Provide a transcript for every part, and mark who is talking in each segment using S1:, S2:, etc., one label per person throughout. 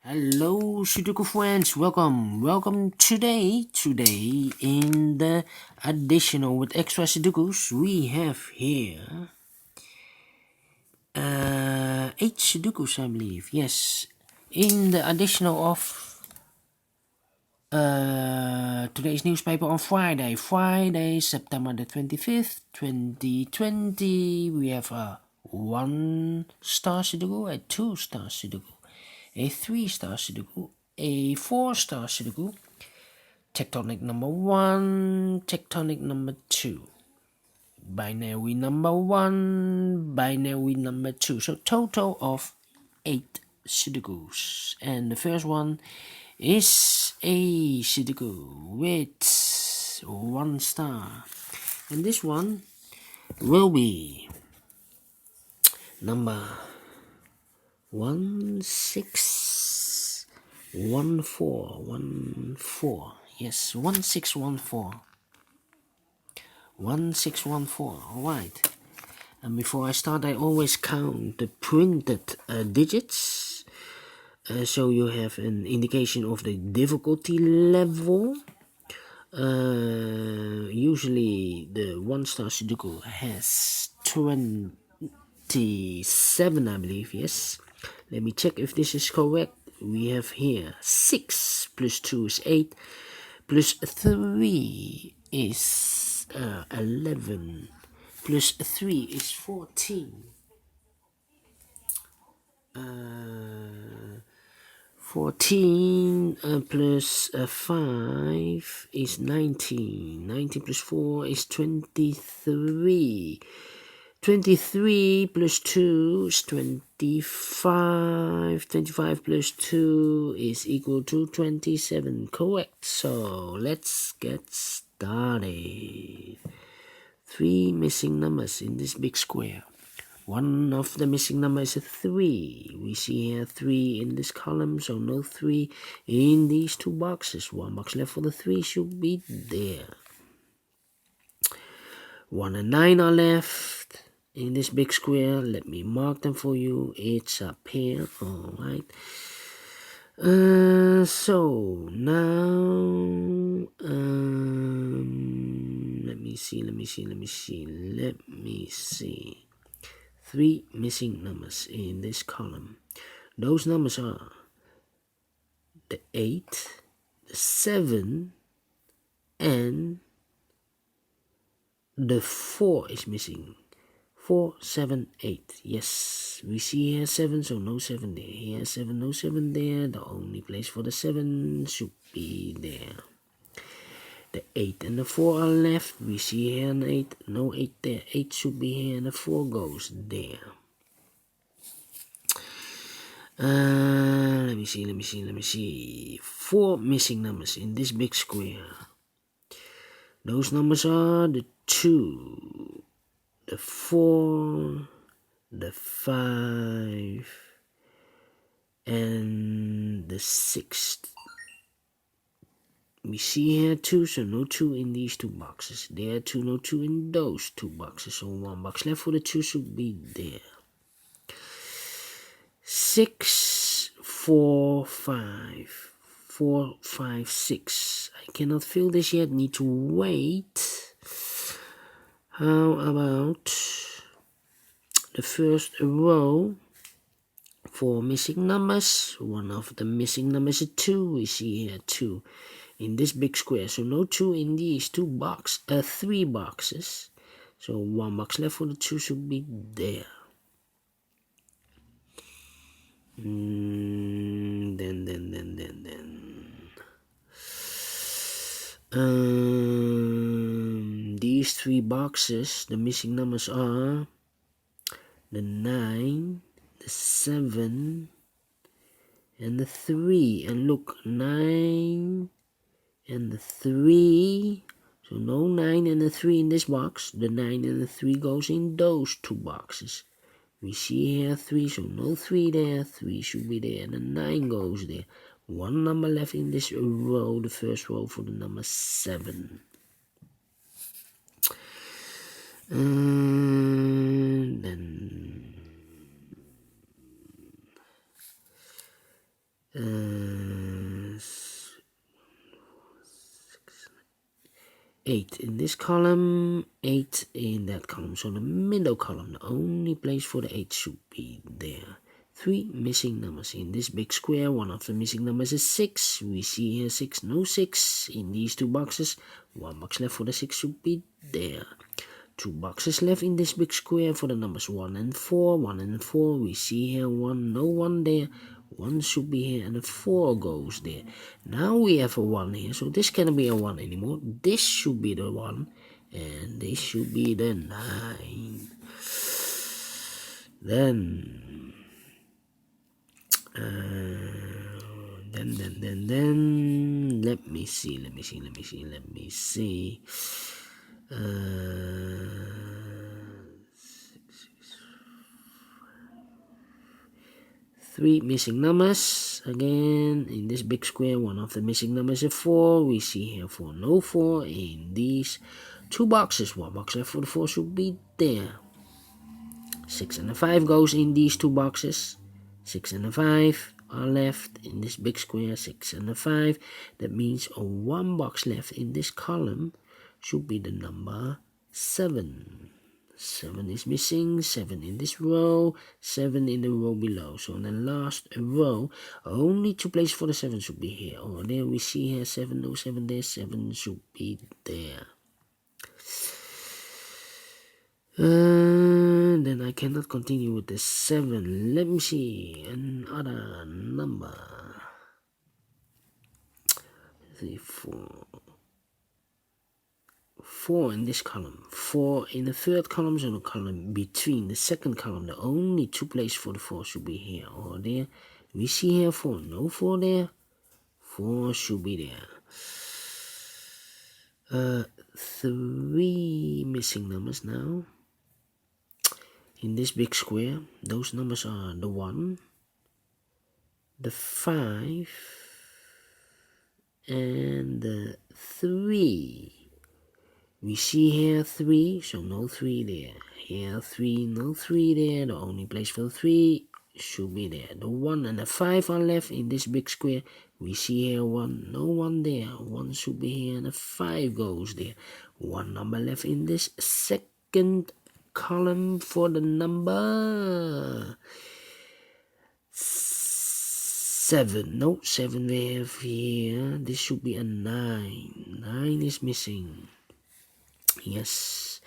S1: Hello, Sudoku friends. Welcome today in the additional with extra Sudokus we have here 8 Sudokus, I believe. Yes, in the additional of today's newspaper on Friday, September the 25th, 2020. We have a 1-star Sudoku, a 2-star Sudoku, a 3-star Sudoku, a 4-star Sudoku, tectonic number 1, tectonic number 2, binary number 1, binary number 2. So total of 8 Sudokus. And the first one is a Sudoku with 1 star. And this one will be number 1614. Yes, 1614. 1614. Alright. And before I start, I always count the printed digits. So you have an indication of the difficulty level. Usually the 1-star Sudoku has 27, I believe. Yes. Let me check if this is correct. We have here 6 plus 2 is 8 plus 3 is 11 plus 3 is 14. 14 plus 5 is 19. 19 plus 4 is 23. 23 plus 2 is 25. 25 plus 2 is equal to 27. Correct. So let's get started. 3 missing numbers in this big square. One of the missing numbers is a 3. We see here 3 in this column, so no 3 in these 2 boxes. 1 box left for the 3 should be there. 1 and 9 are left in this big square. Let me mark them for you. It's up here. Alright. So now let me see. 3 missing numbers in this column. Those numbers are the 8, the 7, and the 4 is missing. 4, 7, 8. Yes, we see here 7, so no 7 there. Here 7, no 7 there. The only place for the 7 should be there. The 8 and the 4 are left. We see here an 8, no 8 there. 8 should be here and the 4 goes there. Let me see. 4 missing numbers in this big square. Those numbers are the 2, the 4, the 5, and the 6. We see here 2, so no 2 in these 2 boxes. There are 2, no 2 in those 2 boxes. So 1 box left for the 2 should be there. 6, 4, 5. 4, 5, 6. I cannot fill this yet. Need to wait. How about the first row? 4 missing numbers. One of the missing numbers is 2. We see here 2 in this big square. So no 2 in these 3 boxes. So 1 box left for the 2 should be there. These 3 boxes, the missing numbers are the 9, the 7, and the 3. And look, 9 and the 3. So no 9 and the 3 in this box. The 9 and the 3 goes in those 2 boxes. We see here 3, so no 3 there. 3 should be there. And the 9 goes there. 1 number left in this row, the first row for the number 7. Then 8 in this column, 8 in that column. So the middle column, the only place for the 8 should be there. 3 missing numbers in this big square. One of the missing numbers is 6. We see here 6, no 6 in these two boxes. 1 box left for the 6 should be there. 2 boxes left in this big square for the numbers 1 and 4. 1 and 4, we see here 1, no 1 there. 1 should be here and a 4 goes there. Now we have a 1 here, so this cannot be a 1 anymore. This should be the 1, and this should be the 9. Then let me see. 3 missing numbers again in this big square. One of the missing numbers is 4. We see here 4, no 4 in these two boxes. 1 box left for the 4 should be there. 6 and a 5 goes in these two boxes. 6 and a 5 are left in this big square. 6 and a 5. That means a 1 box left in this column should be the number 7. 7 is missing, 7 in this row, 7 in the row below. So in the last row, only 2 places for the 7 should be here. Oh, there we see here 7, no 7 there, 7 should be there. Then I cannot continue with the 7. Let me see another number. 3, 4 in this column, 4 in the third column, so the column between the second column, the only 2 places for the 4 should be here or there. We see here 4, no 4 there, 4 should be there. 3 missing numbers now. In this big square, those numbers are the 1, the 5, and the 3. We see here 3, so no 3 there. Here 3, no 3 there. The only place for 3 should be there. The 1 and the 5 are left in this big square. We see here 1, no 1 there. 1 should be here and the 5 goes there. 1 number left in this second column for the number 7. No, 7 we have here. This should be a 9. 9 is missing. Yes,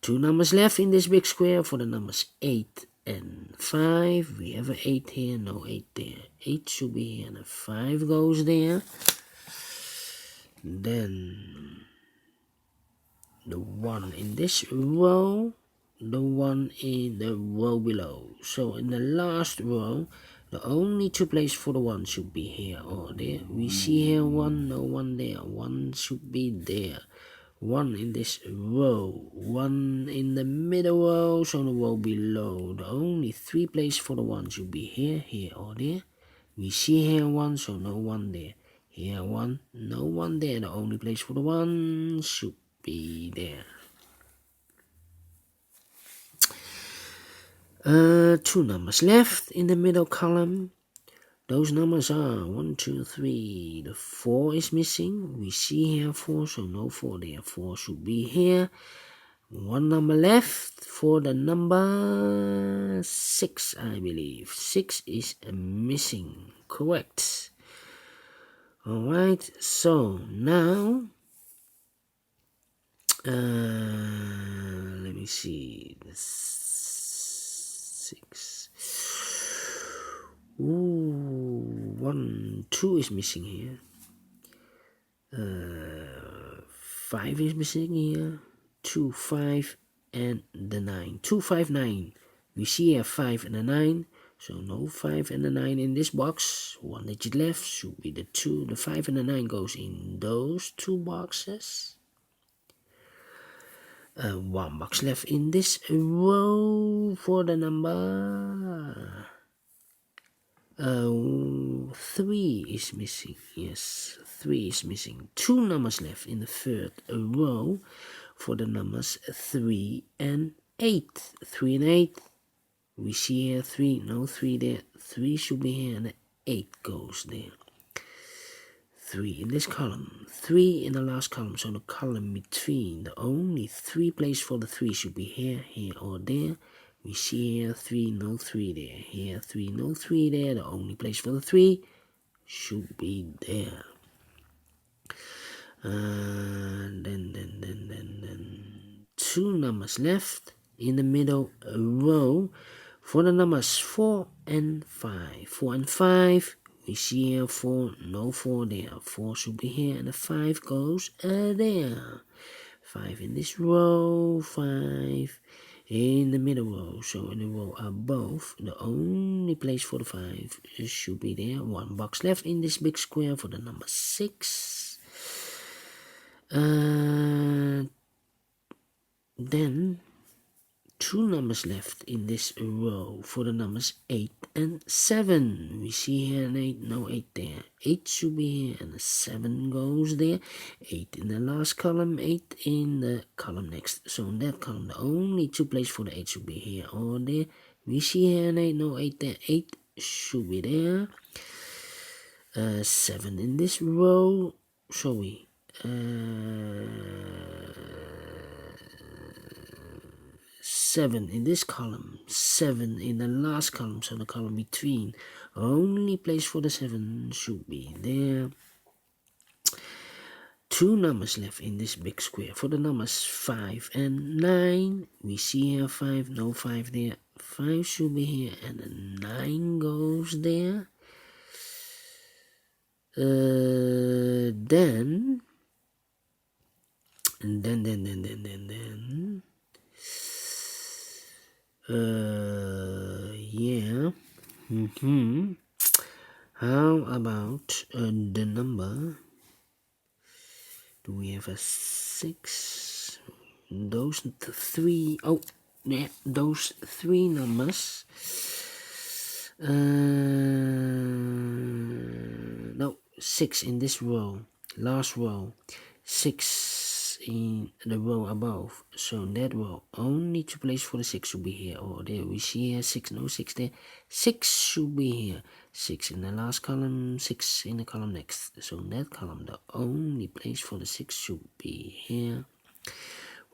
S1: 2 numbers left in this big square for the numbers 8 and 5. We have an 8 here, no 8 there. 8 should be here and a 5 goes there. Then the 1 in this row, the 1 in the row below. So in the last row, the only 2 places for the 1 should be here or there. We see here 1, no 1 there. 1 should be there. 1 in this row, 1 in the middle row, so the row below. The only 3 places for the 1 should be here, here or there. We see here 1, so no 1 there. Here 1, no 1 there. The only place for the 1 should be there. 2 numbers left in the middle column. Those numbers are 1, 2, 3. The 4 is missing. We see here 4, so no 4 there. 4 should be here. 1 number left for the number 6, I believe. 6 is missing. Correct. Alright, so now let me see. 6. Ooh, 1, 2 is missing here. 5 is missing here. 2, 5, and the 9. 2, 5, 9. We see here 5 and a 9. So no 5 and a 9 in this box. 1 digit left should be the 2. The 5 and the 9 goes in those 2 boxes. 1 box left in this row for the number 3 is missing. Yes, 3 is missing. 2 numbers left in the third row for the numbers 3 and 8. 3 and 8. We see here 3, no 3 there. 3 should be here and 8 goes there. 3 in this column, 3 in the last column, so the column between, the only 3 place for the 3 should be here, here or there. We see here 3, no 3 there, here 3, no 3 there, the only place for the 3 should be there. Then 2 numbers left in the middle row for the numbers 4 and 5. 4 and 5, we see here 4, no 4 there. 4 should be here and the 5 goes there. 5 in this row, 5 in the middle row. So in the row above, the only place for the 5 should be there. 1 box left in this big square for the number 6. Then 2 numbers left in this row for the numbers 8 and 7. We see here an 8, no 8 there. 8 should be here and the 7 goes there. 8 in the last column, 8 in the column next. So in that column, the only 2 places for the 8 should be here or there. We see here an 8, no 8 there. 8 should be there. 7 in this row, shall we? 7 in this column, 7 in the last column, so the column between, only place for the 7 should be there. 2 numbers left in this big square for the numbers 5 and 9. We see here 5, no 5 there. 5 should be here and the 9 goes there. Then yeah. How about the number? Do we have a 6? Those 3. Oh, yeah, those 3 numbers. No, 6 in this row, last row. 6 in the row above, so in that row only 2 places for the 6 should be here or there. We see here 6, no 6 there. 6 should be here. 6 in the last column, 6 in the column next. So in that column, the only place for the 6 should be here.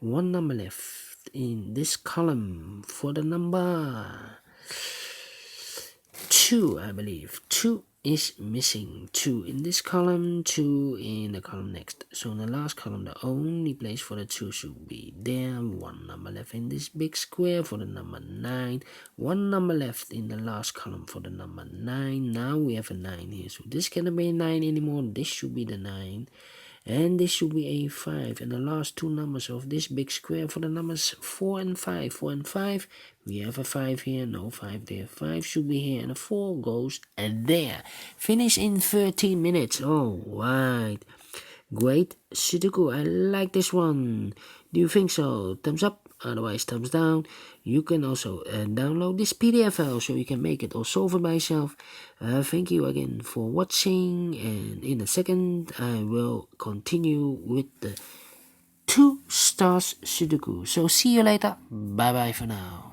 S1: 1 number left in this column for the number 2, I believe. 2 is missing. 2 in this column, 2 in the column next. So in the last column, the only place for the 2 should be there. 1 number left in this big square for the number 9. 1 number left in the last column for the number 9. Now we have a 9 here. So this cannot be a 9 anymore. This should be the 9. And this should be a 5. And the last 2 numbers of this big square for the numbers 4 and 5. 4 and 5. We have a 5 here, no 5 there. 5 should be here, and a 4 goes there. Finish in 13 minutes. Oh, right. Great Sudoku. I like this one. Do you think so? Thumbs up. Otherwise, thumbs down. You can also download this PDF file so you can make it or solve it by yourself. Thank you again for watching. And in a second, I will continue with the 2 stars Sudoku. So see you later. Bye bye for now.